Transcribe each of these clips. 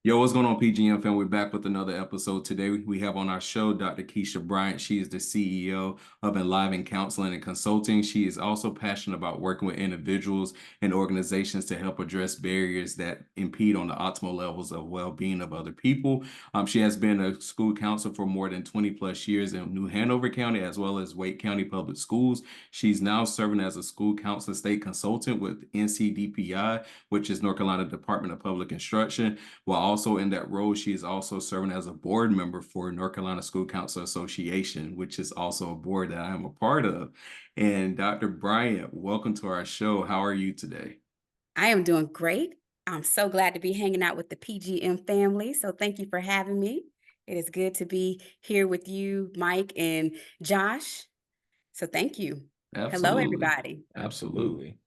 Yo, what's going on, PGM fam? We're back with another episode. Today we have on our show Dr. Kisha Bryant. She is the CEO of ENLIVEN Counseling and Consulting. She is also passionate about working with individuals and organizations to help address barriers that impede on the optimal levels of well-being of other people. She has been a school counselor for more than 20 plus years in New Hanover County as well as Wake County Public Schools. She's now serving as a school counselor state consultant with NCDPI, which is North Carolina Department of Public Instruction. While also in that role, she is also serving as a board member for North Carolina School Council Association, which is also a board that I am a part of. And Dr. Bryant, welcome to our show. How are you today? I am doing great. I'm so glad to be hanging out with the PGM family. So thank you for having me. It is good to be here with you, Mike and Josh. So thank you. Hello, Absolutely. everybody. Absolutely. Absolutely.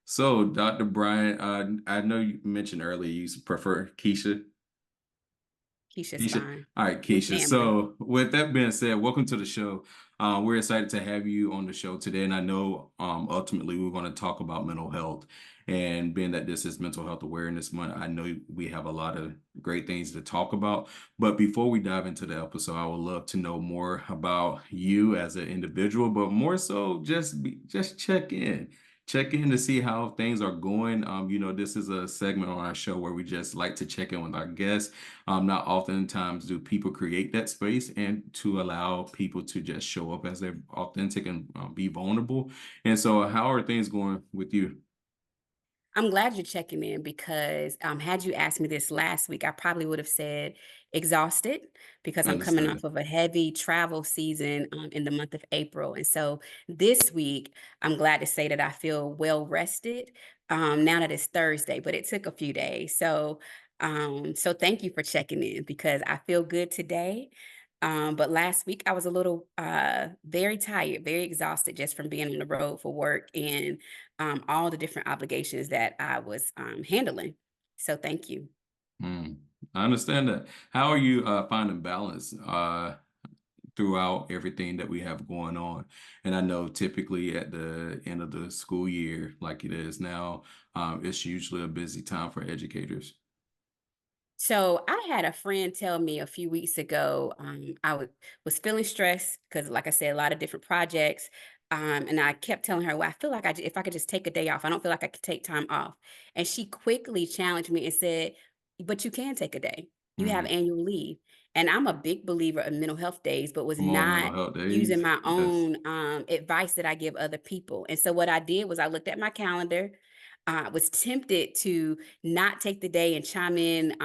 So, Dr. Bryant, I know you mentioned earlier you prefer Keisha. Keisha's Keisha. fine. All right, We Keisha. family. So, with that being said, welcome to the show. We're excited to have you on the show today, and I know ultimately we're going to talk about mental health. And being that this is Mental Health Awareness Month, I know we have a lot of great things to talk about. But before we dive into the episode, I would love to know more about you as an individual, but more so just check in to see how things are going. This is a segment on our show where we just like to check in with our guests. Not oftentimes do people create that space and to allow people to just show up as they're authentic and be vulnerable. And so, how are things going with you? I'm glad you're checking in because had you asked me this last week, I probably would have said exhausted because I'm coming off Understood. of a heavy travel season in the month of April. And so this week, I'm glad to say that I feel well rested now that it's Thursday, but it took a few days. So thank you for checking in because I feel good today. But last week I was a little very tired, very exhausted just from being on the road for work and all the different obligations that I was handling. So thank you. Mm, I understand that. How are you finding balance throughout everything that we have going on? And I know typically at the end of the school year, like it is now, it's usually a busy time for educators. So I had a friend tell me a few weeks ago, was feeling stressed because, like I said, a lot of different projects. And I kept telling her, well, I feel like if I could just take a day off, I don't feel like I could take time off. And she quickly challenged me and said, but you can take a day. You have Mm. annual leave. And I'm a big believer of mental health days, but was Come on, mental not health using days. my Yes. own advice that I give other people. And so what I did was I looked at my calendar. I was tempted to not take the day and chime in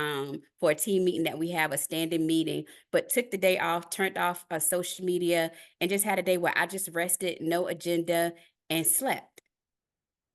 for a team meeting that we have, a standing meeting, but took the day off, turned off social media, and just had a day where I just rested, no agenda, and slept.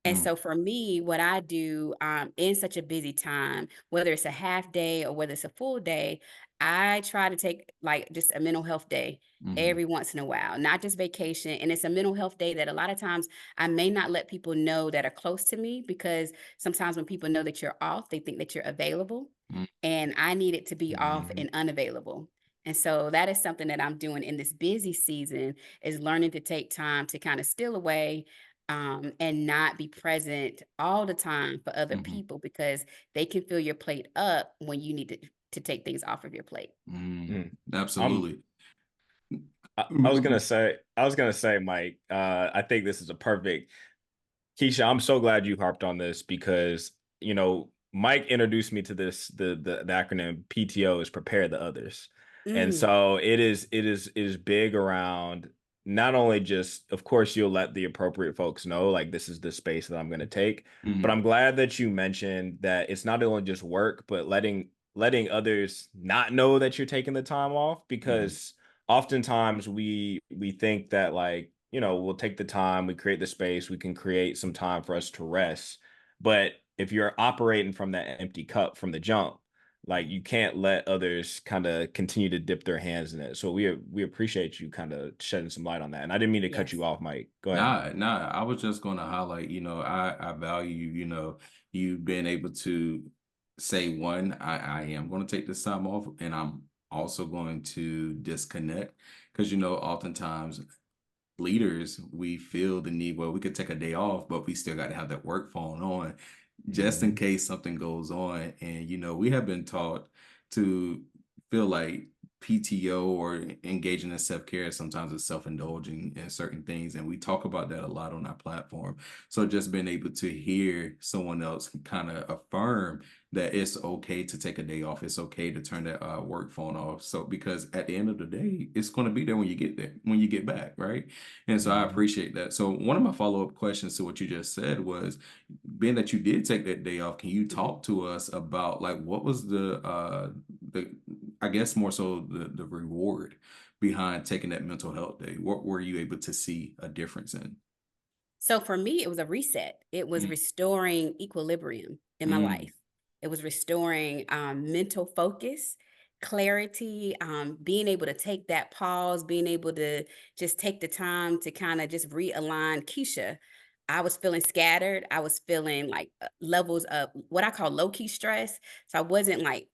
And Mm, so for me, what I do in such a busy time, whether it's a half day or whether it's a full day, I try to take like just a mental health day mhm, every once in a while, not just vacation. And it's a mental health day that a lot of times I may not let people know that are close to me because sometimes when people know that you're off, they think that you're available. mm, And I need it to be off mhm, and unavailable. And so that is something that I'm doing in this busy season is learning to take time to kind of steal away and not be present all the time for other mhm, people because they can fill your plate up when you need to take things off of your plate. mm. Mm. I'm Absolutely. I was gonna say, Mike, I think this is a perfect Keisha, I'm so glad you harped on this because, Mike introduced me to this the acronym PTO is prepare the others. And Mm, so it is big around not only just, of course, you'll let the appropriate folks know, like this is the space that I'm going to take, but Mhm, I'm glad that you mentioned that it's not only just work, but letting others not know that you're taking the time off mhm, because oftentimes we think that, like, we'll take the time, we create the space, we can create some time for us to rest. But if you're operating from that empty cup from the jump, like, you can't let others kind of continue to dip their hands in it. So we appreciate you kind of shedding some light on that. And I didn't mean to cut yes. you off, Mike. Go ahead. Nah. I was just going to highlight, I value, you being able to say, one, I am going to take this time off, and I'm also going to disconnect because, oftentimes leaders, we feel the need, well, we could take a day off, but we still got to have that work phone on. just in case something goes on. And, we have been taught to feel like PTO or engaging in self-care sometimes is self-indulging in certain things. And we talk about that a lot on our platform. So just being able to hear someone else kind of affirm that it's okay to take a day off, it's okay to turn that work phone off. So because at the end of the day, it's going to be there when you get there, when you get back, right? And so I appreciate that. So one of my follow-up questions to what you just said was, being that you did take that day off, can you talk to us about like what was the I guess more so the reward behind taking that mental health day? What were you able to see a difference in? So for me, it was a reset. It was Mm, restoring equilibrium in my mm, life. It was restoring mental focus, clarity, being able to take that pause, being able to just take the time to kind of just realign. Keisha, I was feeling scattered. I was feeling like levels of what I call low key stress. So I wasn't like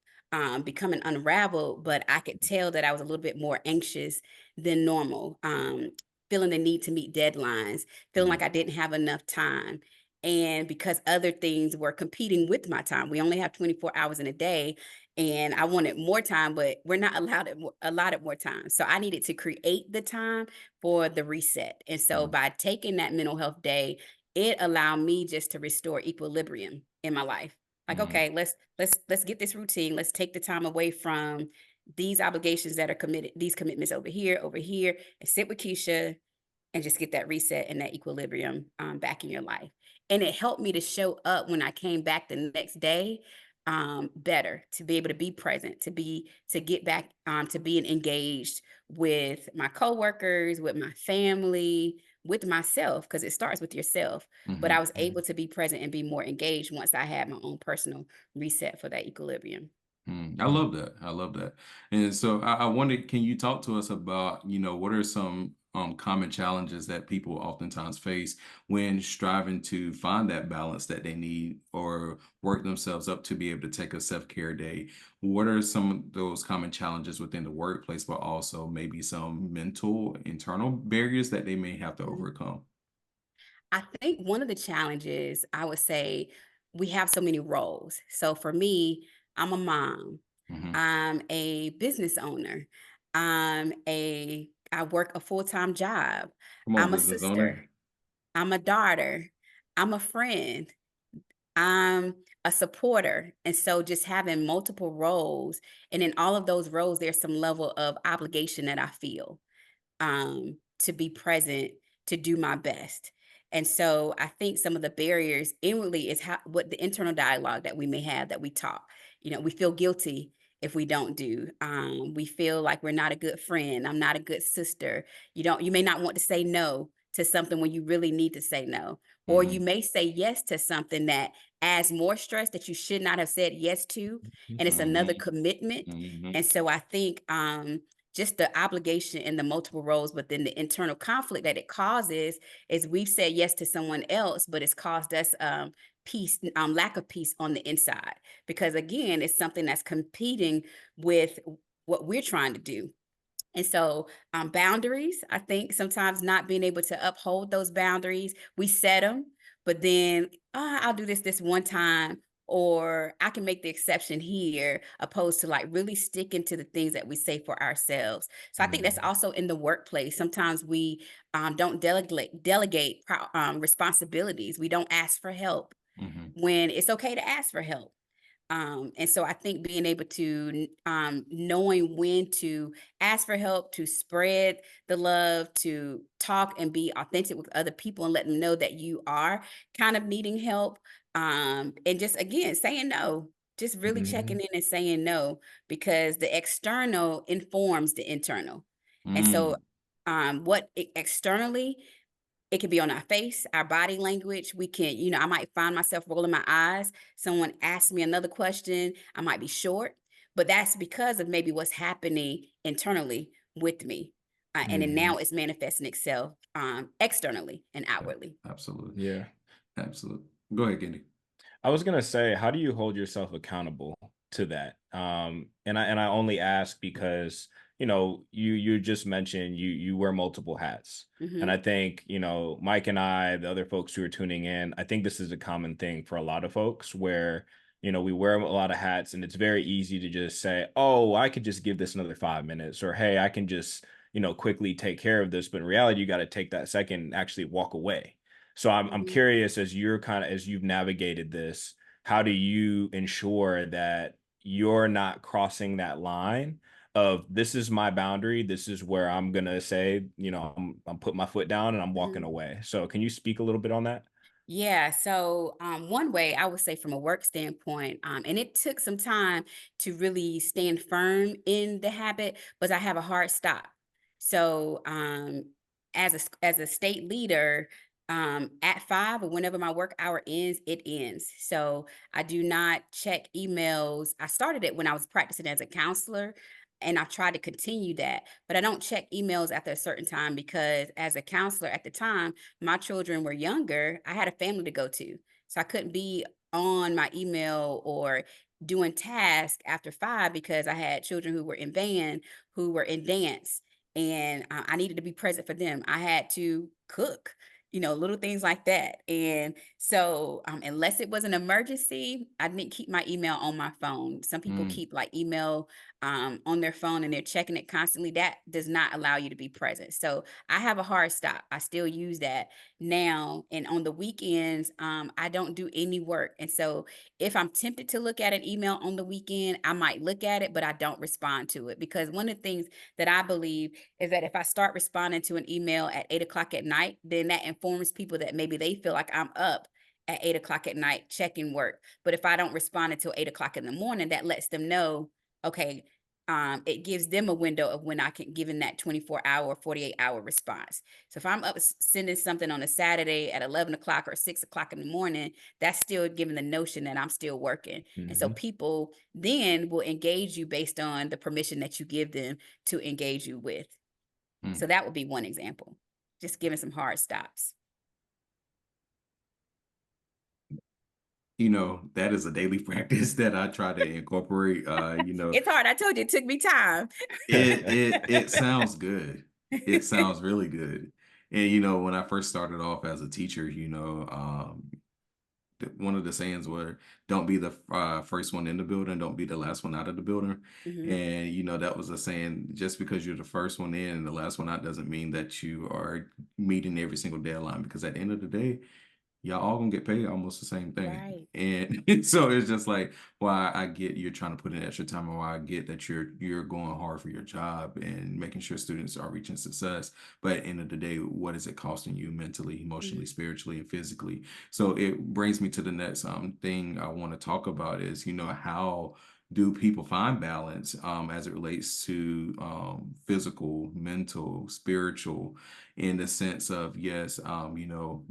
becoming unraveled, but I could tell that I was a little bit more anxious than normal. Feeling the need to meet deadlines, feeling mm, like I didn't have enough time. And because other things were competing with my time, we only have 24 hours in a day. And I wanted more time, but we're not allotted more time. So I needed to create the time for the reset. And so mm, by taking that mental health day, it allowed me just to restore equilibrium in my life. Like, mm, okay, let's get this routine. Let's take the time away from these obligations that are committed, these commitments over here, and sit with Keisha and just get that reset and that equilibrium back in your life. And it helped me to show up when I came back the next day better, to be able to be present, to get back to being engaged with my coworkers, with my family, with myself, because it starts with yourself. But I mhm. was able to be present and be more engaged once I had my own personal reset for that equilibrium. I love that. I love that. And so I wondered, can you talk to us about, what are some common challenges that people oftentimes face when striving to find that balance that they need or work themselves up to be able to take a self-care day? What are some of those common challenges within the workplace, but also maybe some mental internal barriers that they may have to Mhm. overcome? I think one of the challenges, I would say, we have so many roles. So for me, I'm a mom. Hmm. I'm a business owner. I work a full-time job. Come on, I'm a business sister. owner. I'm a daughter. I'm a friend. I'm a supporter. And so just having multiple roles, and in all of those roles, there's some level of obligation that I feel to be present, to do my best. And so I think some of the barriers inwardly is how what the internal dialogue that we may have, that we talk. We feel guilty if we don't do. We feel like we're not a good friend. I'm not a good sister. You may not want to say no to something when you really need to say no. Or you Hmm. may say yes to something that adds more stress that you should not have said yes to. And it's another Hmm. commitment. Hmm. And so I think just the obligation and the multiple roles, but then the internal conflict that it causes is we've said yes to someone else, but it's caused us peace, lack of peace on the inside. Because again, it's something that's competing with what we're trying to do. And so, boundaries, I think sometimes not being able to uphold those boundaries, we set them, but then I'll do this one time, or I can make the exception here, opposed to like really sticking to the things that we say for ourselves. So I think that's also in the workplace. Sometimes we don't delegate responsibilities. We don't ask for help Hmm. when it's okay to ask for help. And so I think being able to knowing when to ask for help, to spread the love, to talk and be authentic with other people and let them know that you are kind of needing help. And just again, saying no, just really checking in and saying no, because the external informs the internal. And so externally, it can be on our face, our body language. We can, I might find myself rolling my eyes. Someone asks me another question. I might be short, but that's because of maybe what's happening internally with me. And then Mhm. now it's manifesting itself externally and Yeah, outwardly. absolutely. Yeah. Absolutely. Go ahead, Kenny. I was gonna say, how do you hold yourself accountable to that? And I only ask because, you just mentioned you wear multiple hats. And Mm-hmm. I think, Mike and I, the other folks who are tuning in, I think this is a common thing for a lot of folks where, we wear a lot of hats and it's very easy to just say, oh, I could just give this another 5 minutes, or hey, I can just, quickly take care of this. But in reality, you got to take that second and actually walk away. So I'm Mm-hmm. curious, as you've navigated this, how do you ensure that you're not crossing that line of this is my boundary, this is where I'm gonna say, I'm putting my foot down and I'm walking Mm-hmm. away. So can you speak a little bit on that? Yeah, so one way I would say from a work standpoint, and it took some time to really stand firm in the habit, was I have a hard stop. So as a state leader, at 5 or whenever my work hour ends, it ends. So I do not check emails. I started it when I was practicing as a counselor. And I've tried to continue that, but I don't check emails after a certain time because as a counselor at the time, my children were younger, I had a family to go to. So I couldn't be on my email or doing tasks after 5 because I had children who were in band, who were in dance, and I needed to be present for them. I had to cook, little things like that. And so, unless it was an emergency, I didn't keep my email on my phone. Some people Mm, keep like email on their phone and they're checking it constantly. That does not allow you to be present. So I have a hard stop. I still use that now. And on the weekends, I don't do any work. And so if I'm tempted to look at an email on the weekend, I might look at it, but I don't respond to it. Because one of the things that I believe is that if I start responding to an email at 8 o'clock at night, then that informs people that maybe they feel like I'm up at 8 o'clock at night checking work. But if I don't respond until 8 o'clock in the morning, that lets them know, okay, it gives them a window of when I can give in that 24-hour, 48-hour response. So if I'm up sending something on a Saturday at 11 o'clock or 6 o'clock in the morning, that's still giving the notion that I'm still working. And so Hmm. people then will engage you based on the permission that you give them to engage you with. mm. So that would be one example, just giving some hard stops. That is a daily practice that I try to incorporate. It's hard. I told you it took me time. It sounds good. It sounds really good. And when I first started off as a teacher, one of the sayings were, "Don't be the first one in the building, don't be the last one out of the building." Hmm. And that was a saying. Just because you're the first one in and the last one out doesn't mean that you are meeting every single deadline. Because at the end of the day, y'all all gonna get paid almost the same thing. Right. And so it's just like, why I get you're trying to put in extra time, and why I get that you're going hard for your job and making sure students are reaching success. But at the end of the day, what is it costing you mentally, emotionally, Hmm. spiritually, and physically? So it brings me to the next thing I want to talk about is, how do people find balance as it relates to physical, mental, spiritual, in the sense of, yes,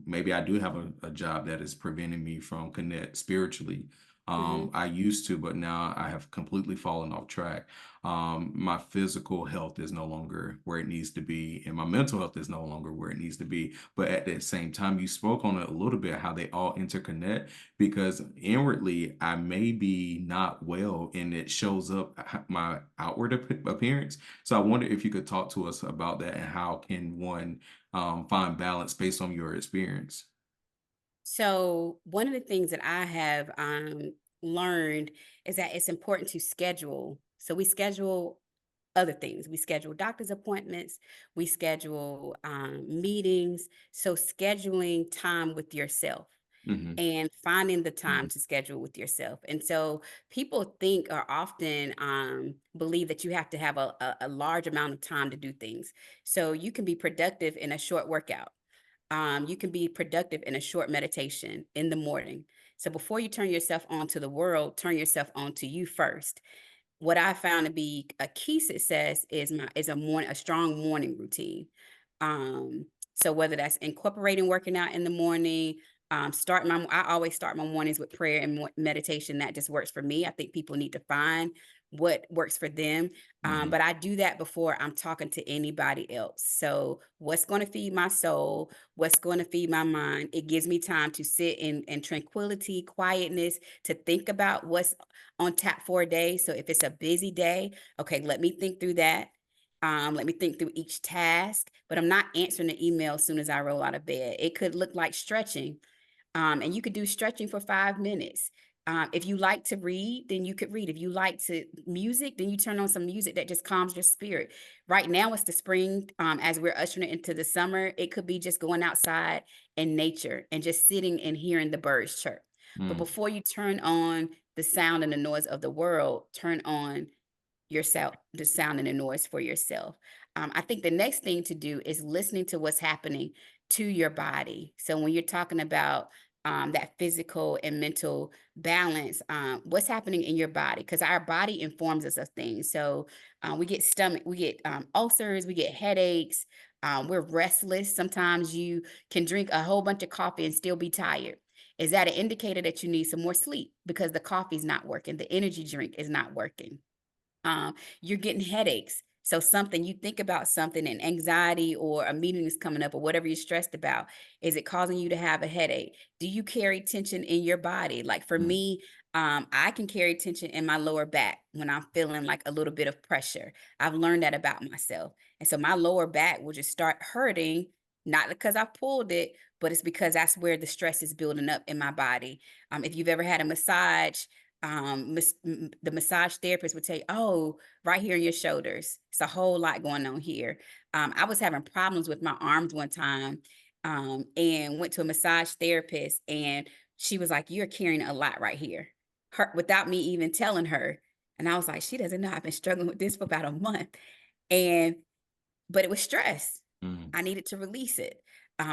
maybe I do have a job that is preventing me from connect spiritually. Hmm. I used to, but now I have completely fallen off track. My physical health is no longer where it needs to be, and my mental health is no longer where it needs to be. But at the same time, you spoke on it a little bit, how they all interconnect, because inwardly I may be not well and it shows up my outward appearance. So I wonder if you could talk to us about that, and how can one find balance based on your experience. So one of the things that I have learned is that it's important to schedule. So we schedule other things. We schedule doctor's appointments. We schedule meetings. So scheduling time with yourself Hmm. and finding the time to schedule with yourself. And so people think or often believe that you have to have a large amount of time to do things. So you can be productive in a short workout. You can be productive in a short meditation in the morning. So before you turn yourself on to the world, turn yourself on to you first. What I found to be a key success is a strong morning routine. So whether that's incorporating working out in the morning, I always start my mornings with prayer and meditation. That just works for me. I think people need to find what works for them. Hmm. But I do that before I'm talking to anybody else. So what's going to feed my soul? What's going to feed my mind? It gives me time to sit in tranquility, quietness, to think about what's on tap for a day. So if it's a busy day, okay, let me think through that. Let me think through each task, but I'm not answering the email as soon as I roll out of bed. It could look like stretching. And you could do stretching for 5 minutes. If you like to read, then you could read. If you like to music, then you turn on some music that just calms your spirit. Right now, it's the spring. As we're ushering it into the summer, it could be just going outside in nature and just sitting and hearing the birds chirp. But Mm, before you turn on the sound and the noise of the world, turn on yourself, the sound and the noise for yourself. I think the next thing to do is listening to what's happening to your body. So when you're talking about that physical and mental balance, what's happening in your body? Because our body informs us of things. So we get we get ulcers, we get headaches, we're restless. Sometimes you can drink a whole bunch of coffee and still be tired. Is that an indicator that you need some more sleep because the coffee's not working, the energy drink is not working? You're getting headaches. So something you think about something and anxiety or a meeting is coming up or whatever you're stressed about, is it causing you to have a headache? Do you carry tension in your body? Like for mm, me, I can carry tension in my lower back when I'm feeling like a little bit of pressure. I've learned that about myself. And so my lower back will just start hurting, not because I pulled it, but it's because that's where the stress is building up in my body. If you've ever had a massage, the massage therapist would say, "Oh, right here in your shoulders. It's a whole lot going on here." I was having problems with my arms one time, and went to a massage therapist, and she was like, "You're carrying a lot right here," her without me even telling her. And I was like, "She doesn't know I've been struggling with this for about a month," and but it was stress. mm, I needed to release it.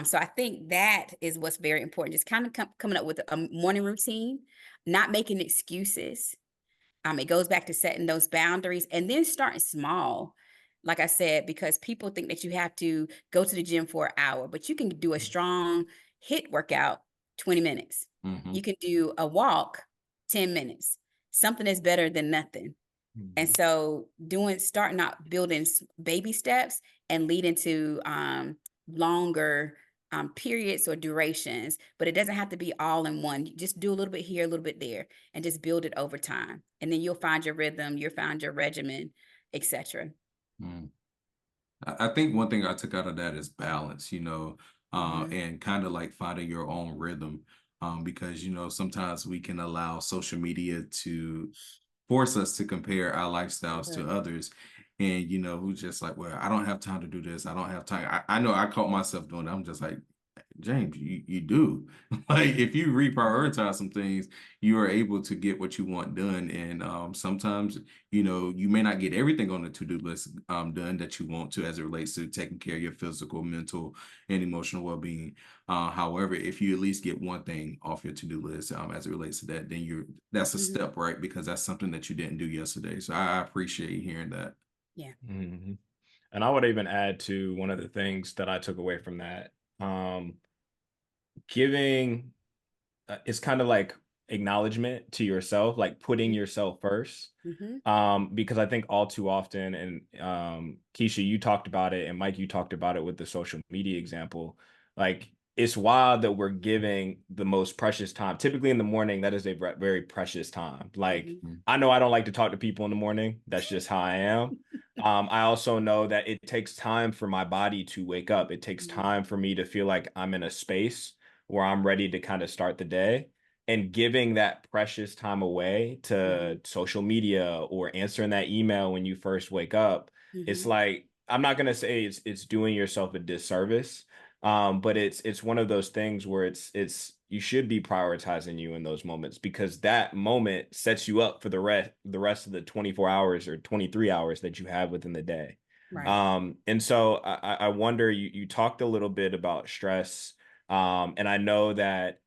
So I think that is what's very important. Just kind of coming up with a morning routine, not making excuses. It goes back to setting those boundaries and then starting small. Like I said, because people think that you have to go to the gym for an hour, but you can do a strong hit workout 20 minutes. mhm, You can do a walk 10 minutes. Something is better than nothing. And Mhm. so starting out building baby steps and leading to longer periods or durations, but it doesn't have to be all in one. You just do a little bit here, a little bit there, and just build it over time. And then you'll find your rhythm, you'll find your regimen, etc. mm. I think one thing I took out of that is balance, Hmm. and kind of like finding your own rhythm. Because, sometimes we can allow social media to force us to compare our lifestyles to Right. others. And, who's just like, well, I don't have time to do this. I don't have time. I know I caught myself doing that. I'm just like, James, you do. Like if you reprioritize some things, you are able to get what you want done. And sometimes, you may not get everything on the to-do list done that you want to as it relates to taking care of your physical, mental, and emotional well-being. However, if you at least get one thing off your to-do list as it relates to that, then that's a Hmm. step, right? Because that's something that you didn't do yesterday. So I appreciate hearing that. Yeah. Mhm. And I would even add to one of the things that I took away from that. Um, giving it's kind of like acknowledgement to yourself, like putting Hmm. yourself first. Hmm. Because I think all too often, and Keisha, you talked about it, and Mike, you talked about it with the social media example. Like it's wild that we're giving the most precious time. Typically in the morning, that is a very precious time. Like Hmm. Mm, I know I don't like to talk to people in the morning. That's just how I am. I also know that it takes time for my body to wake up. It takes Hmm. time for me to feel like I'm in a space where I'm ready to kind of start the day. And giving that precious time away Hmm. to social media or answering that email when you first wake up, it's Hmm. like I'm not gonna say it's doing yourself a disservice, but it's one of those things where it's you should be prioritizing you in those moments because that moment sets you up for the rest of the 24 hours or 23 hours that you have within the day. Right. And so I wonder, you talked a little bit about stress, and I know that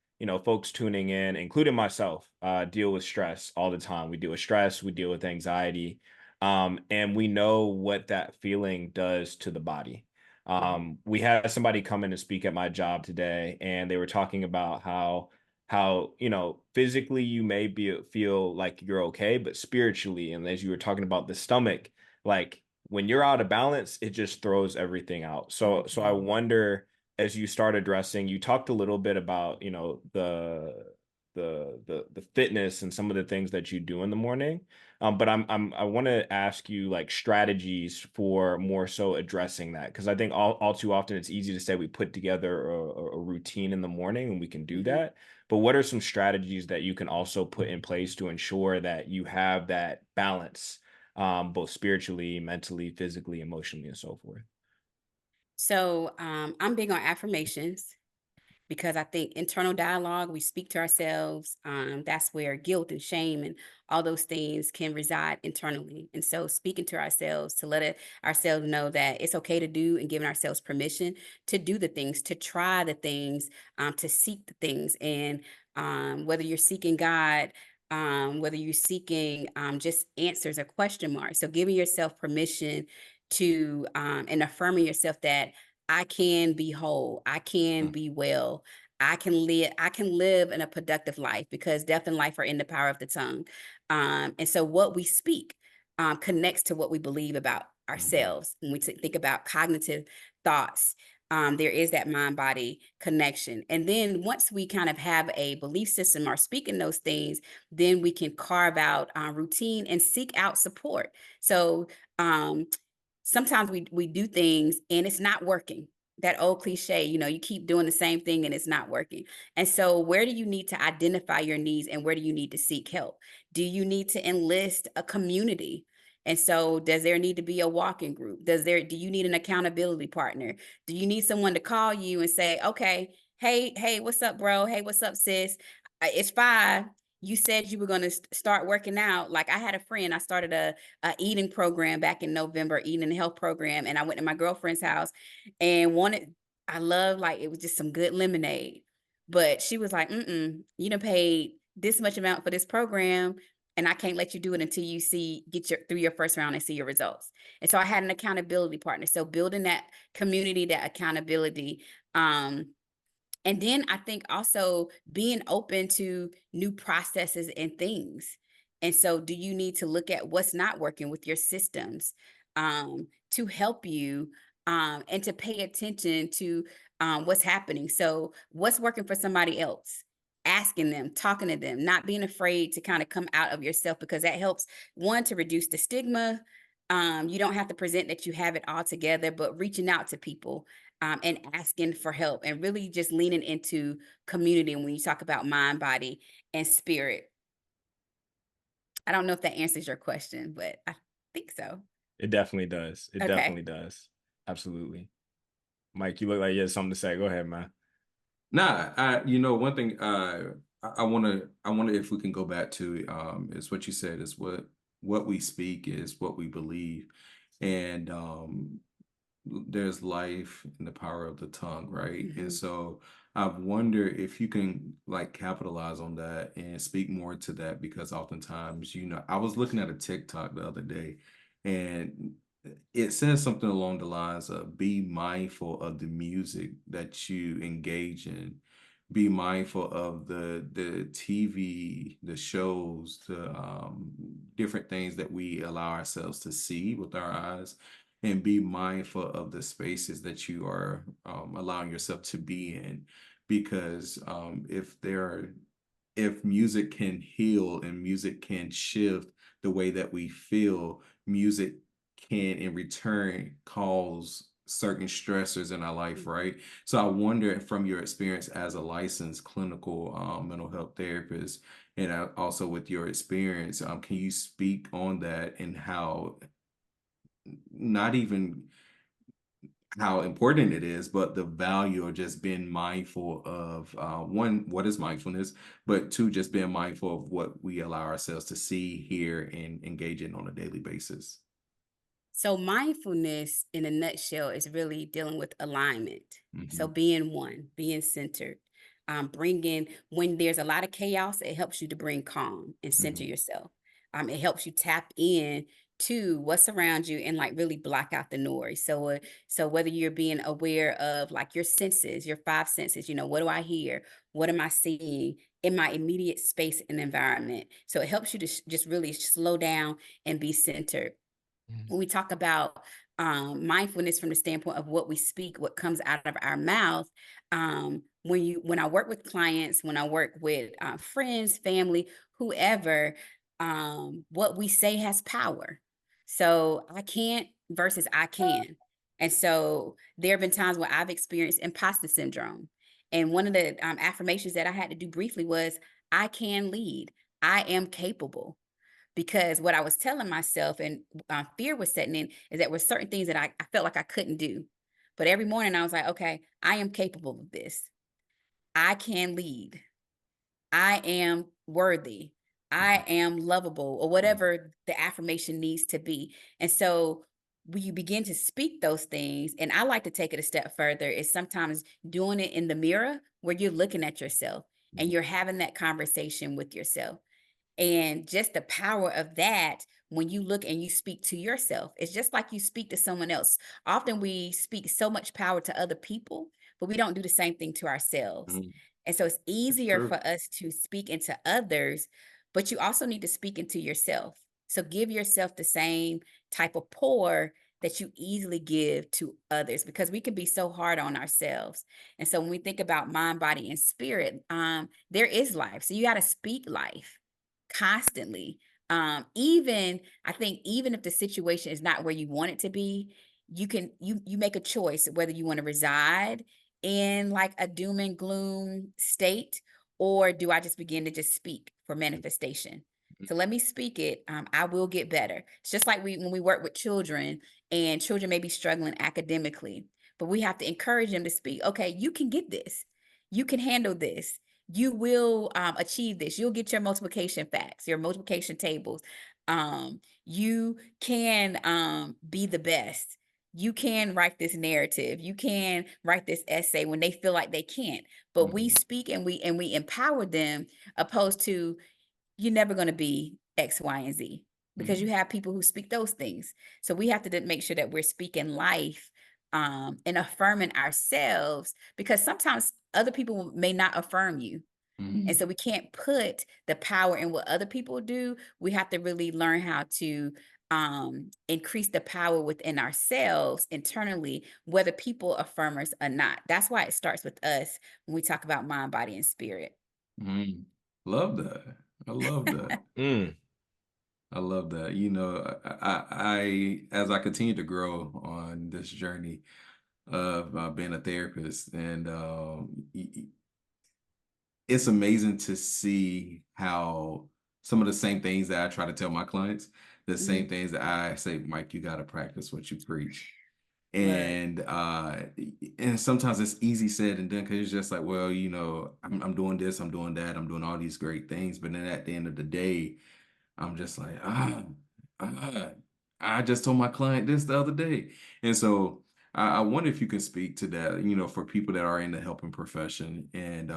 folks tuning in, including myself, deal with stress all the time. We deal with stress, we deal with anxiety, and we know what that feeling does to the body. Right. We had somebody come in and speak at my job today, and they were talking about how physically you may feel like you're okay, but spiritually, and as you were talking about the stomach, like when you're out of balance, it just throws everything out. So I Hmm. wonder, as you start addressing, you talked a little bit about, the the fitness and some of the things that you do in the morning. But I want to ask you like strategies for more so addressing that, because I think all too often it's easy to say we put together a routine in the morning and we can do Mhm. that. But what are some strategies that you can also put in place to ensure that you have that balance, both spiritually, mentally, physically, emotionally, and so forth? So I'm big on affirmations, because I think internal dialogue, we speak to ourselves. That's where guilt and shame and all those things can reside internally. And so, speaking to ourselves to let ourselves know that it's okay to do, and giving ourselves permission to do the things, to try the things, to seek the things. And whether you're seeking God, whether you're seeking just answers or question marks. So, giving yourself permission to and affirming yourself that I can be whole, I can Mm. be well, I can live in a productive life, because death and life are in the power of the tongue. And so what we speak connects to what we believe about Mhm. ourselves. When we think about cognitive thoughts, there is that mind body connection. And then once we kind of have a belief system or speaking those things, then we can carve out routine and seek out support. So um, sometimes we do things and it's not working. That old cliche, you keep doing the same thing and it's not working. And so where do you need to identify your needs, and where do you need to seek help? Do you need to enlist a community? And so does there need to be a walking group? Do you need an accountability partner? Do you need someone to call you and say, okay, hey, what's up, bro? Hey, what's up, sis? It's 5. You said you were going to start working out. Like, I had a friend, I started a eating program back in November, eating and health program. And I went to my girlfriend's house and I love, like, it was just some good lemonade. But she was like, you done paid this much amount for this program, and I can't let you do it until you get through your first round and see your results. And so I had an accountability partner. So building that community, that accountability, um, and then I think also being open to new processes and things. And so, do you need to look at what's not working with your systems to help you, and to pay attention to what's happening? So, what's working for somebody else? Asking them, talking to them, not being afraid to kind of come out of yourself, because that helps, one, to reduce the stigma. You don't have to present that you have it all together, but reaching out to people and asking for help, and really just leaning into community. And when you talk about mind, body, and spirit, I don't know if that answers your question, but I think so. It definitely does. It Okay. definitely does. Absolutely. Mike, you look like you had something to say. Go ahead, man. Nah, one thing I wanna if we can go back to is what you said is what we speak is what we believe. And there's life in the power of the tongue, right? And Hmm. so I wonder if you can like capitalize on that and speak more to that, because oftentimes, I was looking at a TikTok the other day, and it says something along the lines of be mindful of the music that you engage in, be mindful of the TV, the shows, the different things that we allow ourselves to see with our eyes, and be mindful of the spaces that you are allowing yourself to be in, because if music can heal and music can shift the way that we feel, music can in return cause certain stressors in our life, right? So I wonder, from your experience as a licensed clinical mental health therapist, and also with your experience, can you speak on that, and how not even how important it is, but the value of just being mindful of one, what is mindfulness, but two, just being mindful of what we allow ourselves to see, hear, and engage in on a daily basis. So, mindfulness in a nutshell is really dealing with alignment. So, Hmm. being one, being centered, bringing, when there's a lot of chaos, it helps you to bring calm and center Hmm. yourself. It helps you tap in to what's around you and like really block out the noise. So whether you're being aware of like your senses, your 5 senses, what do I hear? What am I seeing in my immediate space and environment? So it helps you to just really slow down and be centered. Mhm. When we talk about mindfulness from the standpoint of what we speak, what comes out of our mouth, when I work with clients, when I work with friends, family, whoever, what we say has power. So I can't versus I can. And so there have been times where I've experienced imposter syndrome. And one of the affirmations that I had to do briefly was, I can lead. I am capable. Because what I was telling myself and fear was setting in is that there were certain things that I felt like I couldn't do. But every morning I was like, okay, I am capable of this. I can lead. I am worthy. I am lovable, or whatever the affirmation needs to be. And so when you begin to speak those things, and I like to take it a step further, is sometimes doing it in the mirror where you're looking at yourself and you're having that conversation with yourself. And just the power of that, when you look and you speak to yourself, it's just like you speak to someone else. Often we speak so much power to other people, but we don't do the same thing to ourselves. Mhm. And so it's It's easier true. for us to speak into others, but you also need to speak into yourself. So give yourself the same type of pour that you easily give to others, because we can be so hard on ourselves. And so when we think about mind, body, and spirit, there is life. So you got to speak life constantly. Even I think even if the situation is not where you want it to be, you make a choice whether you want to reside in like a doom and gloom state, or do I just begin to just speak for manifestation. So let me speak it. I will get better. It's just like when we work with children, and children may be struggling academically, but we have to encourage them to speak. Okay, you can get this. You can handle this. You will achieve this. You'll get your multiplication facts, your multiplication tables. You can be the best. You can write this narrative. You can write this essay when they feel like they can't. But we Mhm. speak and we empower them, opposed to, you're never going to be X, Y, and Z, because you Mhm. have people who speak those things. So we have to make sure that we're speaking life, and affirming ourselves, because sometimes other people may not affirm you. And Mhm. so we can't put the power in what other people do. We have to really learn how to increase the power within ourselves internally, whether people affirm us or not. That's why it starts with us when we talk about mind, body, and spirit. Mhm. Love that. I love that. Mm. I love that. As I continue to grow on this journey of being a therapist, and it's amazing to see how some of the same things that I try to tell my clients, the Hmm. same things that I say, Mike, you got to practice what you preach. Word. And sometimes it's easy said and done, because it's just like, well, I'm doing this, I'm doing that, I'm doing all these great things, but then at the end of the day, I'm just like, ah, I just told my client this the other day. And so I wonder if you can speak to that, for people that are in the helping profession, and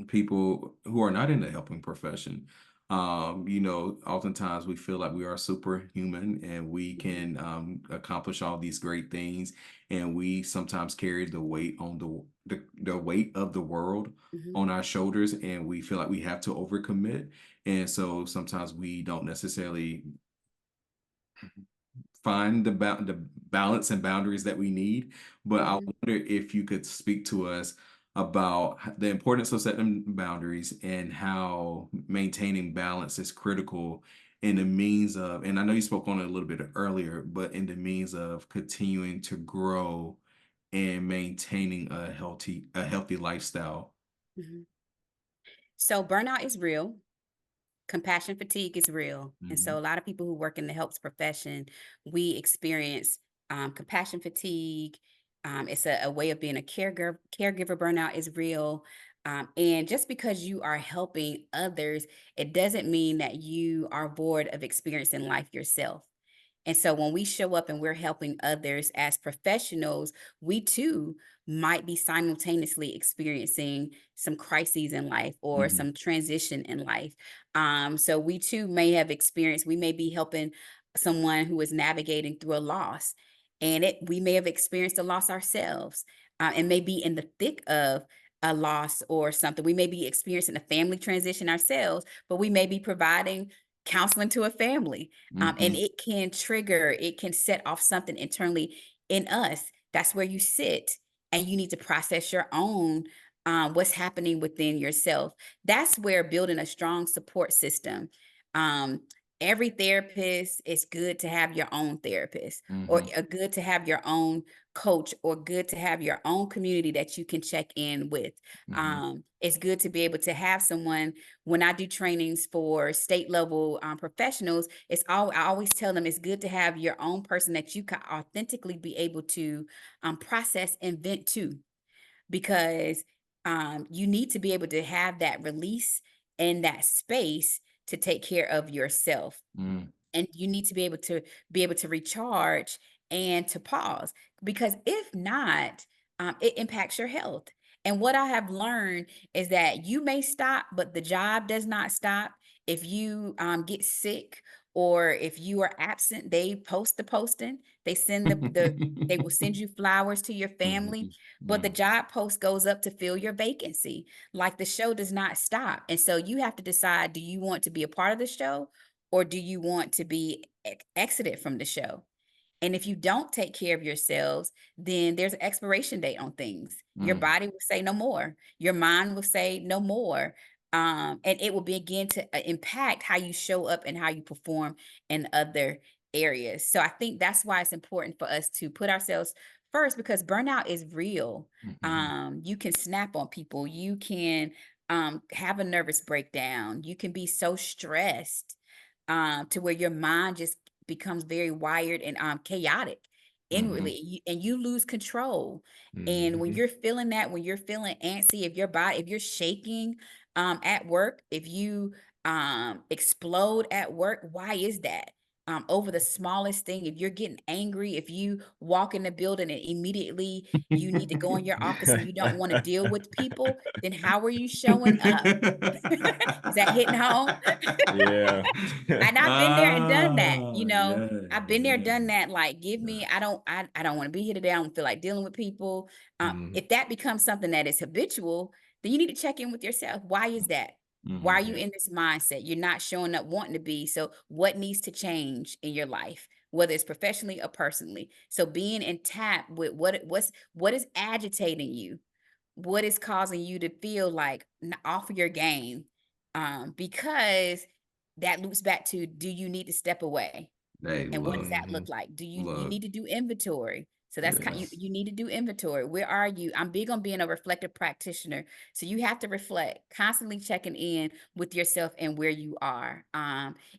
people who are not in the helping profession. Oftentimes we feel like we are superhuman, and we Hmm. can accomplish all these great things, and we sometimes carry the weight on the weight of the world Hmm. on our shoulders, and we feel like we have to overcommit. And so sometimes we don't necessarily find the balance and boundaries that we need. But I Hmm. wonder if you could speak to us about the importance of setting boundaries, and how maintaining balance is critical in the means of, and I know you spoke on it a little bit earlier, but in the means of continuing to grow and maintaining a healthy lifestyle. Hmm. So burnout is real. Compassion fatigue is real. And so Mhm. a lot of people who work in the helps profession, we experience compassion fatigue. It's a way of being a caregiver. Caregiver burnout is real. And just because you are helping others, it doesn't mean that you are void of experiencing life yourself. And so when we show up and we're helping others as professionals, we too might be simultaneously experiencing some crises in life or Mhm. some transition in life. So we too may have experienced, we may be helping someone who is navigating through a loss. And we may have experienced a loss ourselves, and may be in the thick of a loss or something. We may be experiencing a family transition ourselves, but we may be providing counseling to a family, and Mhm. it can trigger, it can set off something internally in us. That's where you sit and you need to process your own what's happening within yourself. That's where building a strong support system. Um, every therapist, it's good to have your own therapist, or Hmm. good to have your own coach, or good to have your own community that you can check in with. Hmm. It's good to be able to have someone. When I do trainings for state level professionals, I always tell them it's good to have your own person that you can authentically be able to process and vent to, because you need to be able to have that release and that space to take care of yourself, Mm. and you need to be able to recharge and to pause, because if not, it impacts your health. And what I have learned is that you may stop, but the job does not stop. If you get sick, or if you are absent, they post the posting, they send they will send you flowers to your family, Mhm. but the Mm. job post goes up to fill your vacancy. Like, the show does not stop. And so you have to decide, do you want to be a part of the show, or do you want to be exited from the show? And if you don't take care of yourselves, then there's an expiration date on things. Your Mm. body will say no more. Your mind will say no more. And it will begin to impact how you show up and how you perform in other areas. So I think that's why it's important for us to put ourselves first, because burnout is real. Mhm. You can snap on people. You can have a nervous breakdown. You can be so stressed to where your mind just becomes very wired and chaotic Mhm. inwardly, and you lose control. And when Mhm. you're feeling that, when you're feeling antsy, if you're shaking at work, if you explode at work, why is that? Over the smallest thing, if you're getting angry, if you walk in the building and immediately you need to go in your office and you don't want to deal with people, then how are you showing up? Is that hitting home? Yeah. And I've been there and done that, Ah, yeah, I've been there, yeah, done that. Like, give me, yeah. I don't want to be here today. I don't feel like dealing with people. Mhm. If that becomes something that is habitual, then you need to check in with yourself. Why is that? Why are Mhm. you Yeah. in this mindset? You're not showing up wanting to be. So what needs to change in your life, whether it's professionally or personally? So being in tap with what is agitating you, what is causing you to feel like off of your game, because that loops back to, do you need to step away? Hey, And what does look, that look Mhm. like? You look. need to do inventory. So that's Yes. you need to do inventory. Where are you? I'm big on being a reflective practitioner. So you have to reflect, constantly checking in with yourself and where you are.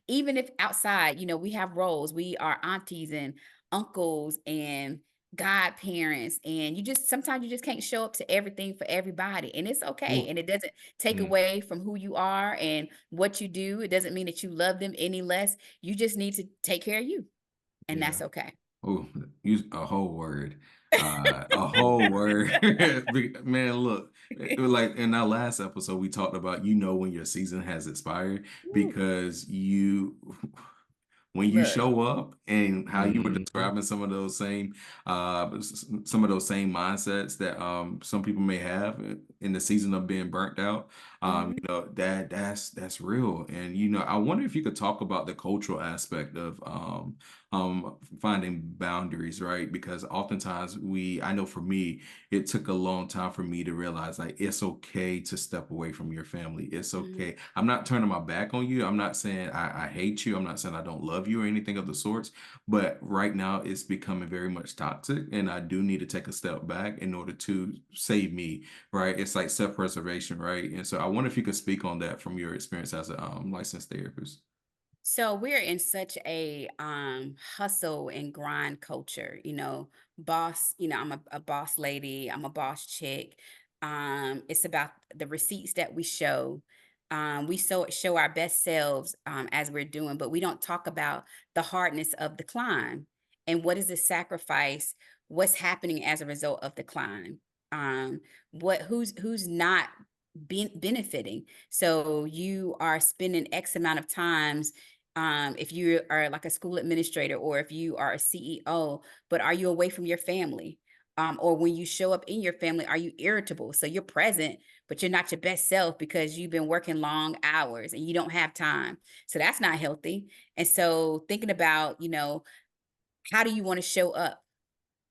Even if outside, we have roles. We are aunties and uncles and godparents, and sometimes you just can't show up to everything for everybody, and it's okay. Well, And it doesn't take Mm. away from who you are and what you do. It doesn't mean that you love them any less. You just need to take care of you, and Yeah. that's okay. oh, use a whole word. A whole word. Man, look, it was like in our last episode, we talked about, when your season has expired, Woo. because when you Look. show up, and how you were Mhm. describing some of those same mindsets that some people may have in the season of being burnt out, Mhm. that's real. And I wonder if you could talk about the cultural aspect of finding boundaries, right? Because oftentimes I know for me, it took a long time for me to realize, like, it's okay to step away from your family. It's Mhm. okay. I'm not turning my back on you. I'm not saying I hate you. I'm not saying I don't love you or anything of the sorts. But right now, it's becoming very much toxic, and I do need to take a step back in order to save me, right? It's like self-preservation, right? And so I wonder if you could speak on that from your experience as a licensed therapist. So we're in such a hustle and grind culture, boss, I'm a boss lady, I'm a boss chick. It's about the receipts that we show. We show our best selves as we're doing, but we don't talk about the hardness of the climb, and what is the sacrifice, what's happening as a result of the climb. Um, who's not benefiting. So you are spending X amount of times, if you are like a school administrator, or if you are a CEO, but are you away from your family? Or when you show up in your family, are you irritable? So you're present, but you're not your best self because you've been working long hours and you don't have time. So that's not healthy. And so thinking about, how do you want to show up?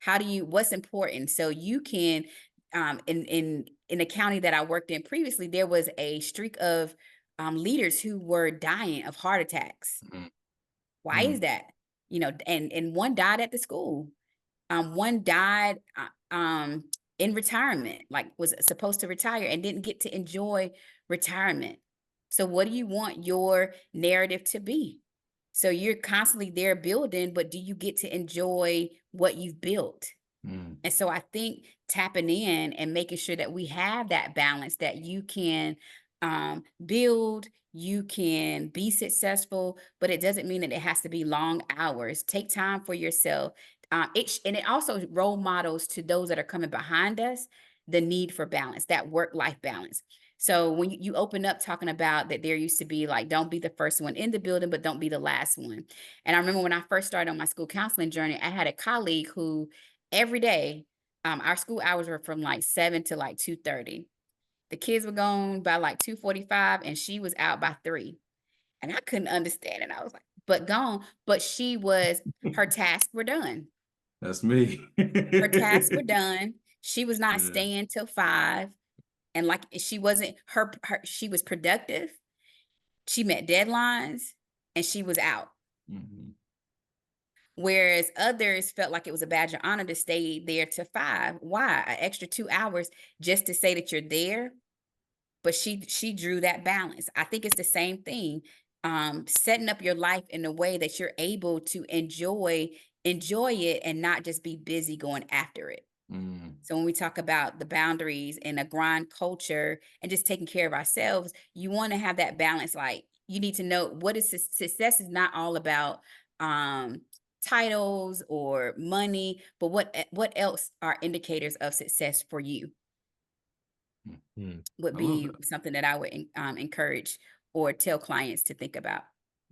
what's important? So you can, in the county that I worked in previously, there was a streak of leaders who were dying of heart attacks. Mm, Why mm, is that? And one died at the school. One died in retirement, like was supposed to retire and didn't get to enjoy retirement. So what do you want your narrative to be? So you're constantly there building, but do you get to enjoy what you've built? mm, And so I think tapping in and making sure that we have that balance, that you can build, you can be successful, but it doesn't mean that it has to be long hours. Take time for yourself. And it also role models to those that are coming behind us the need for balance, that work-life balance. So when you open up talking about that, there used to be like, don't be the first one in the building, but don't be the last one. And I remember when I first started on my school counseling journey, I had a colleague who every day, our school hours were from like 7 to like 2:30. The kids were gone by like 2:45 and she was out by 3. And I couldn't understand it. I was like, but gone. But her tasks were done. that's me. Her tasks were done. She was not Yeah. staying till 5. And like she wasn't she was productive. She met deadlines and she was out. Mhm. Whereas others felt like it was a badge of honor to stay there to 5. Why? An extra 2 hours just to say that you're there. But she drew that balance. I think it's the same thing. Setting up your life in a way that you're able to enjoy it and not just be busy going after it. Mm, So when we talk about the boundaries and a grind culture and just taking care of ourselves, you want to have that balance. Like you need to know what is success is not all about um titles or money, but what else are indicators of success for you mm. Mm, would I love be that. something that I would encourage or tell clients to think about.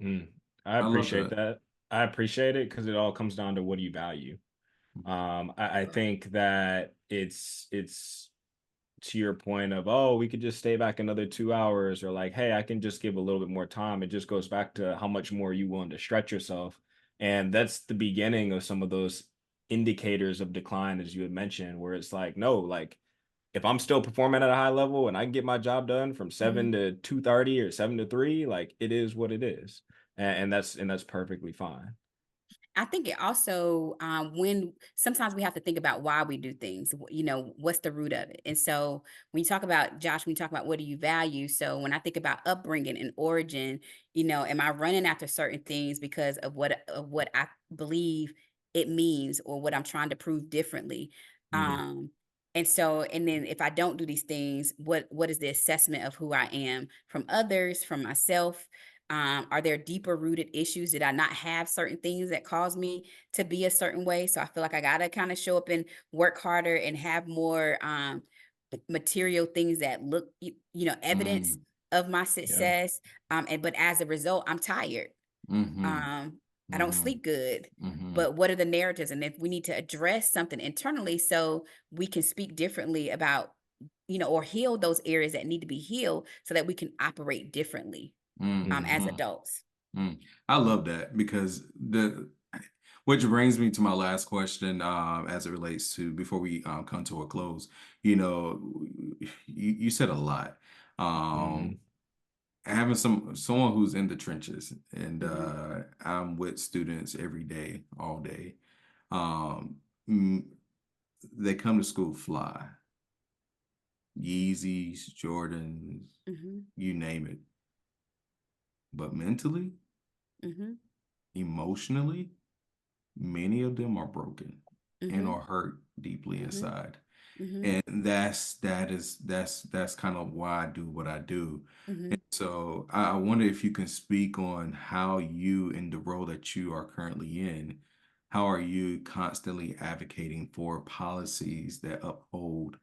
mm. I I love appreciate that. that. I appreciate it because it all comes down to what do you value. I think that it's to your point of, oh, we could just stay back another 2 hours, or like, hey, I can just give a little bit more time. It just goes back to how much more you willing to stretch yourself. And that's the beginning of some of those indicators of decline, as you had mentioned, where it's like, no, like if I'm still performing at a high level and I can get my job done from 7 Mhm. to 2:30 or 7 to 3, like it is what it is. And that's perfectly fine. I think it also, when sometimes we have to think about why we do things, what's the root of it? And so when you talk about Josh, when you talk about what do you value? So when I think about upbringing and origin, am I running after certain things because of what I believe it means or what I'm trying to prove differently? Mm, Um, and then if I don't do these things, what is the assessment of who I am from others, from myself? Are there deeper rooted issues? Did I not have certain things that caused me to be a certain way? So I feel like I gotta kind of show up and work harder and have more material things that look, evidence mm, of my Yeah. success. But as a result, I'm tired. mhm, Um, I don't mhm, sleep good. mhm, But what are the narratives? And if we need to address something internally so we can speak differently about, or heal those areas that need to be healed so that we can operate differently as Mhm. mhm, adults. mm. I love that because which brings me to my last question, as it relates to before we come to a close. You said a lot. Um, Mhm. Having someone who's in the trenches, and Mhm, I'm with students every day, all day. Um, mm, they come to school fly, Yeezys, Jordans, mhm, you name it. But mentally, mhm, emotionally, many of them are broken and mhm, are hurt deeply mhm, inside. mhm, And that's kind of why I do what I do. mhm, So I wonder if you can speak on how you, in the role that you are currently in, how are you constantly advocating for policies that uphold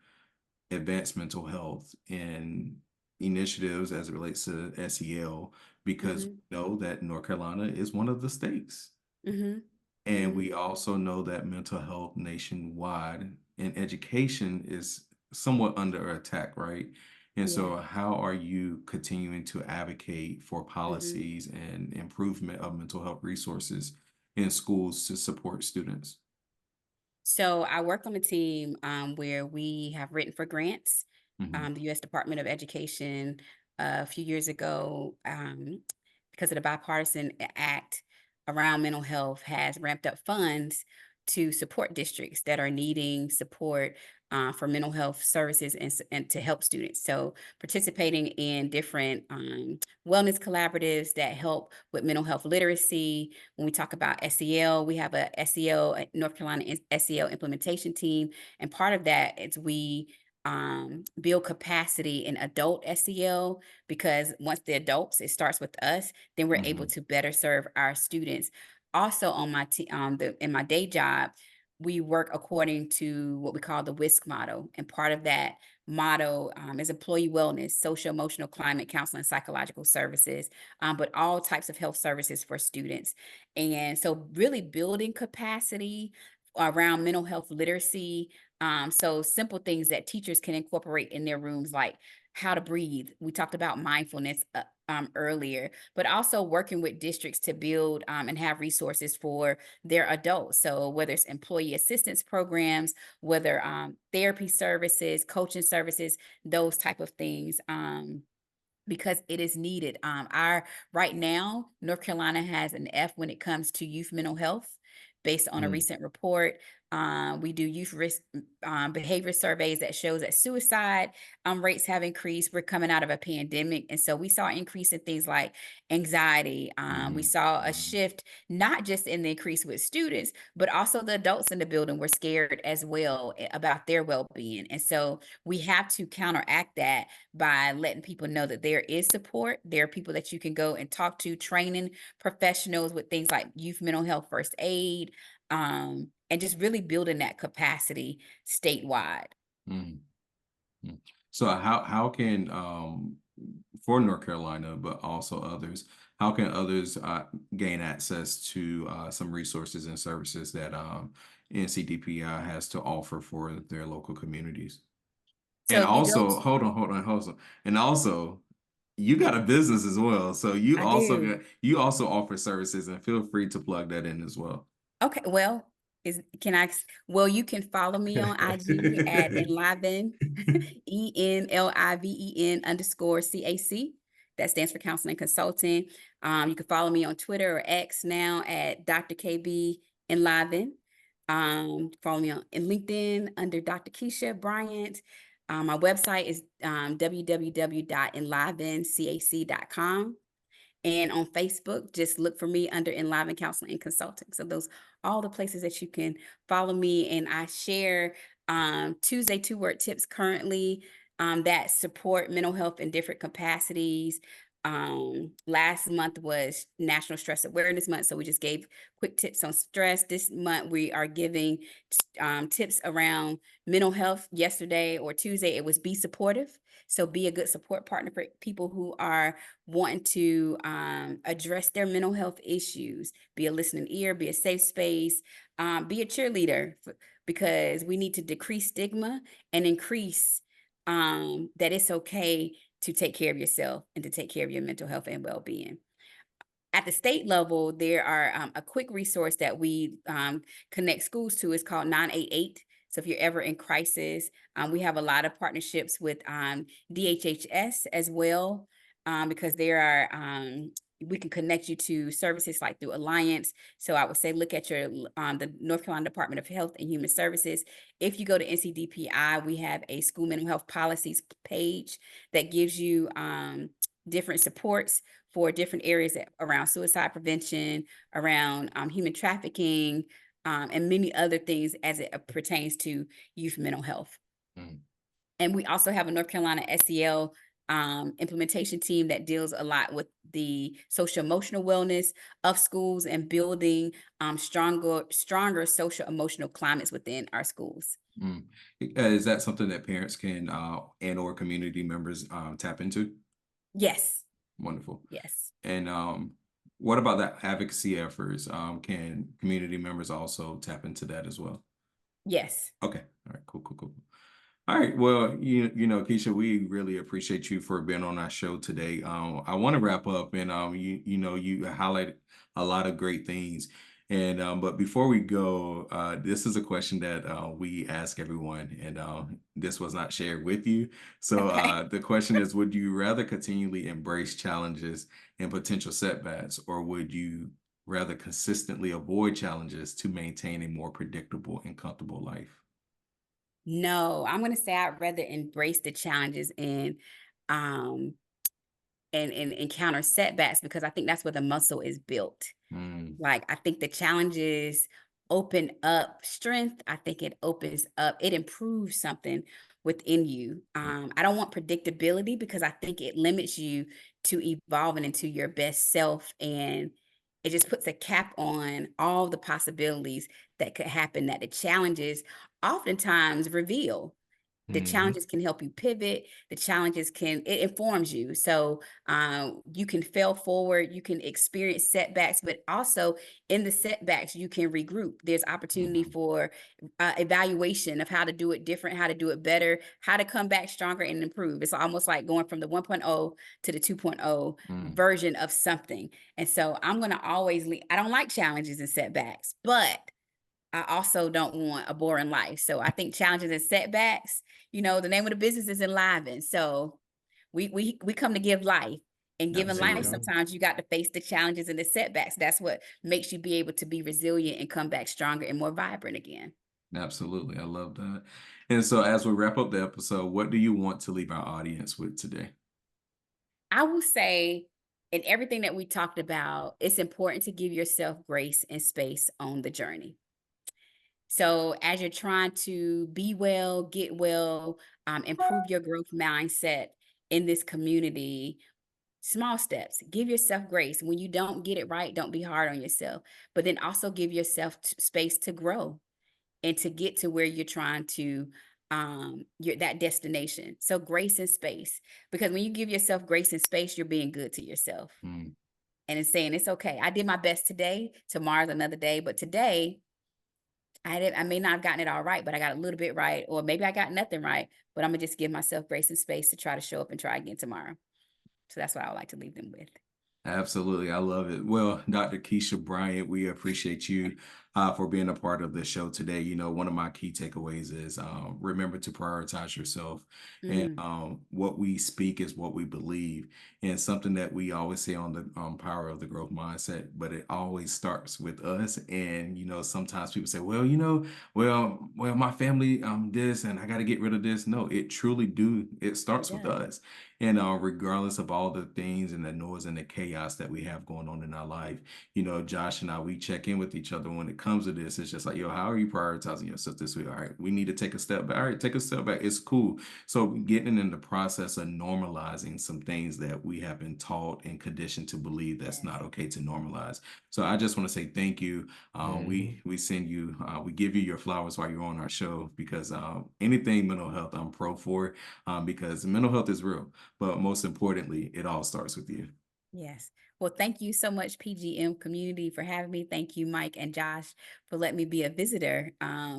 advanced mental health and initiatives as it relates to SEL? Because mhm, we know that North Carolina is one of the states. mhm, And mhm. we also know that mental health nationwide and education is somewhat under attack, right? And Yeah. so, how are you continuing to advocate for Mhm. policies and improvement of mental health resources in schools to support students? So I work on a team where we have written for grants. Mhm. The U.S. Department of Education a few years ago, because of the bipartisan act around mental health, has ramped up funds to support districts that are needing support for mental health services and to help students. So participating in different wellness collaboratives that help with mental health literacy. When we talk about SEL, we have a SEL, North Carolina SEL implementation team. And part of that is we build capacity in adult SEL, because once the adults, it starts with us, then we're able Mhm. to better serve our students. Also on my in my day job, we work according to what we call the WISC model. And part of that model is employee wellness, social emotional climate counseling, psychological services, but all types of health services for students. And so really building capacity around mental health literacy. So simple things that teachers can incorporate in their rooms, like how to breathe. We talked about mindfulness earlier, but also working with districts to build and have resources for their adults. So whether it's employee assistance programs, whether therapy services, coaching services, those type of things. Because it is needed. Our right now, North Carolina has an F when it comes to youth mental health, based on a Mm. recent report. We do youth risk behavior surveys that shows that suicide rates have increased. We're coming out of a pandemic, and so we saw an increase in things like anxiety. We Mhm. saw a Mhm. shift, not just in the increase with students, but also the adults in the building were scared as well about their well-being. And so we have to counteract that by letting people know that there is support. There are people that you can go and talk to, training professionals with things like youth mental health first aid, and just really building that capacity statewide. Mhm. Mm. So how can for North Carolina, but also others, how can others gain access to some resources and services that NCDPI has to offer for their local communities? So And if you go also, to, hold on. And also, you got a business as well. So I do. you also offer services, and feel free to plug that in as well. Okay, well, well, you can follow me on IG at ENLIVEN, ENLIVEN_CAC. That stands for counseling and consulting. You can follow me on Twitter or X now at Dr. KB Enliven. Follow me on in LinkedIn under Dr. Kisha Bryant. My website is www.enlivencac.com. And on Facebook, just look for me under Enliven Counseling and Consulting. So those all the places that you can follow me. And I share Tuesday 2 word tips currently that support mental health in different capacities. Last month was National Stress Awareness Month, so we just gave quick tips on stress. This month we are giving tips around mental health. Yesterday or Tuesday, it was be supportive. So be a good support partner for people who are wanting to address their mental health issues. Be a listening ear, be a safe space, be a cheerleader, because we need to decrease stigma and increase that it's okay to take care of yourself and to take care of your mental health and well-being. At the state level, there are a quick resource that we connect schools to. It's called 988. So if you're ever in crisis, we have a lot of partnerships with DHHS as well, because there are we can connect you to services like through Alliance. So I would say look at your the North Carolina Department of Health and Human Services. If you go to NCDPI, we have a school mental health policies page that gives you different supports for different areas around suicide prevention, around human trafficking, and many other things as it pertains to youth mental health. Mm. And we also have a North Carolina SEL implementation team that deals a lot with the social emotional wellness of schools and building stronger social emotional climates within our schools. Mm. Is that something that parents can and or community members tap into? Yes, Wonderful. yes, And what about that advocacy efforts? Can community members also tap into that as well? yes. Okay. All right. Cool. Cool. Cool. All right. Well, Keisha, we really appreciate you for being on our show today. I want to wrap up, and you highlighted a lot of great things. And but before we go, this is a question that we ask everyone, and this was not shared with you. So Okay. the question is, would you rather continually embrace challenges and potential setbacks, or would you rather consistently avoid challenges to maintain a more predictable and comfortable life? No, I'm gonna say I'd rather embrace the challenges um and encounter setbacks because I think that's where the muscle is built. Mm, Like, I think the challenges open up strength. I think it improves something within you. I don't want predictability because I think it limits you to evolving into your best self. And it just puts a cap on all the possibilities that could happen that the challenges oftentimes reveal. The mhm, challenges can help you pivot. It informs you. So you can fail forward, you can experience setbacks, but also in the setbacks, you can regroup. There's opportunity mhm, for evaluation of how to do it different, how to do it better, how to come back stronger and improve. It's almost like going from the 1.0 to the 2.0 mm, version of something. And so I'm going to I don't like challenges and setbacks, but I also don't want a boring life. So I think challenges and setbacks, the name of the business is ENLIVEN. So we come to give life. And giving There you life, absolutely. go. sometimes you got to face the challenges and the setbacks. That's what makes you be able to be resilient and come back stronger and more vibrant again. Absolutely. I love that. And so, as we wrap up the episode, what do you want to leave our audience with today? I will say, in everything that we talked about, it's important to give yourself grace and space on the journey. So, as you're trying to be well, get well, improve your growth mindset in this community, small steps, give yourself grace. When you don't get it right, don't be hard on yourself, but then also give yourself space to grow and to get to where you're trying to that destination. So grace and space, because when you give yourself grace and space, you're being good to yourself Mm, and it's saying it's okay. I did my best today. Tomorrow's another day, but today I may not have gotten it all right, but I got a little bit right, or maybe I got nothing right, but I'm gonna just give myself grace and space to try to show up and try again tomorrow. So that's what I would like to leave them with. absolutely. I love it. Well, Dr. Kisha Bryant, we appreciate you for being a part of the show today. One of my key takeaways is remember to prioritize yourself. And Mm, what we speak is what we believe. And something that we always say on the power of the growth mindset, but it always starts with us. And, sometimes people say, well, my family this and I got to get rid of this. No, it truly do. It it starts with does. us. And regardless of all the things and the noise and the chaos that we have going on in our life, Josh and I, we check in with each other when it comes to this. It's just like, yo, how are you prioritizing yourself this week? All right, we need to take a step back. All right, take a step back. It's cool. So getting in the process of normalizing some things that we have been taught and conditioned to believe that's Yes. not okay to normalize. So I just want to say thank you. Mhm. We send you, we give you your flowers while you're on our show because anything mental health, I'm pro for because mental health is real. But most importantly, it all starts with you. Yes. Well, thank you so much, PGM community, for having me. Thank you, Mike and Josh, for letting me be a visitor.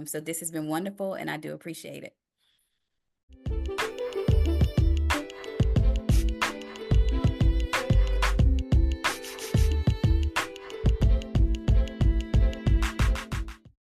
So this has been wonderful, and I do appreciate it.